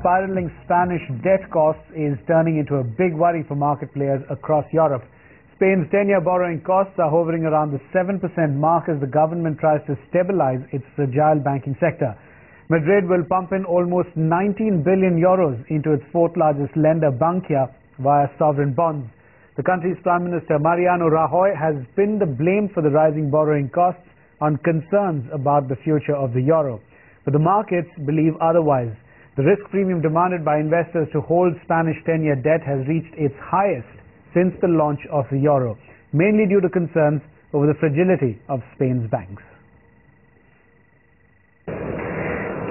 spiraling Spanish debt costs is turning into a big worry for market players across Europe. Spain's 10-year borrowing costs are hovering around the 7% mark as the government tries to stabilize its fragile banking sector. Madrid will pump in almost 19 billion euros into its fourth largest lender, Bankia, via sovereign bonds. The country's Prime Minister Mariano Rajoy has pinned the blame for the rising borrowing costs on concerns about the future of the euro. But the markets believe otherwise. The risk premium demanded by investors to hold Spanish 10-year debt has reached its highest since the launch of the euro, mainly due to concerns over the fragility of Spain's banks.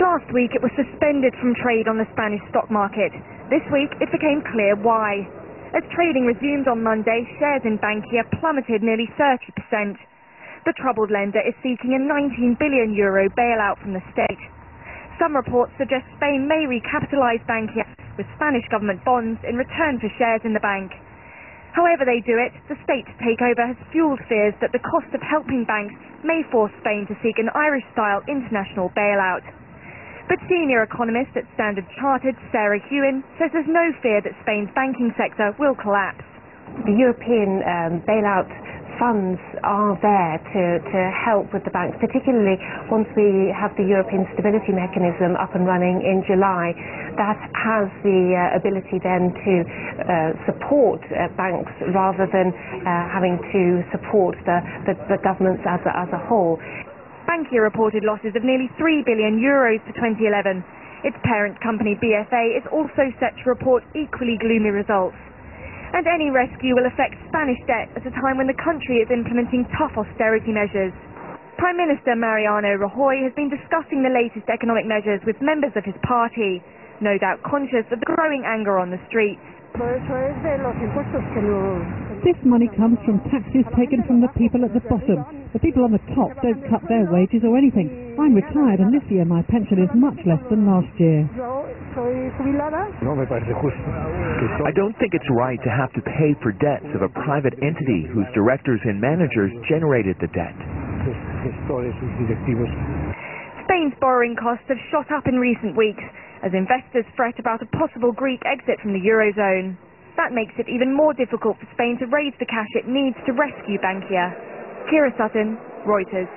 Last week it was suspended from trade on the Spanish stock market. This week it became clear why. As trading resumed on Monday, shares in Bankia plummeted nearly 30%. The troubled lender is seeking a €19 billion bailout from the state. Some reports suggest Spain may recapitalise Bankia with Spanish government bonds in return for shares in the bank. However they do it, the state takeover has fueled fears that the cost of helping banks may force Spain to seek an Irish-style international bailout. But senior economist at Standard Chartered, Sarah Hewen, says there's no fear that Spain's banking sector will collapse. The European bailout funds are there to help with the banks, particularly once we have the European Stability Mechanism up and running in July. That has the ability then to support banks rather than having to support the governments as a whole. Bankia reported losses of nearly €3 billion for 2011. Its parent company BFA is also set to report equally gloomy results. And any rescue will affect Spanish debt at a time when the country is implementing tough austerity measures. Prime Minister Mariano Rajoy has been discussing the latest economic measures with members of his party, no doubt conscious of the growing anger on the streets. This money comes from taxes taken from the people at the bottom. The people on the top don't cut their wages or anything. I'm retired and this year my pension is much less than last year. I don't think it's right to have to pay for debts of a private entity whose directors and managers generated the debt. Spain's borrowing costs have shot up in recent weeks as investors fret about a possible Greek exit from the Eurozone. That makes it even more difficult for Spain to raise the cash it needs to rescue Bankia. Kira Sutton, Reuters.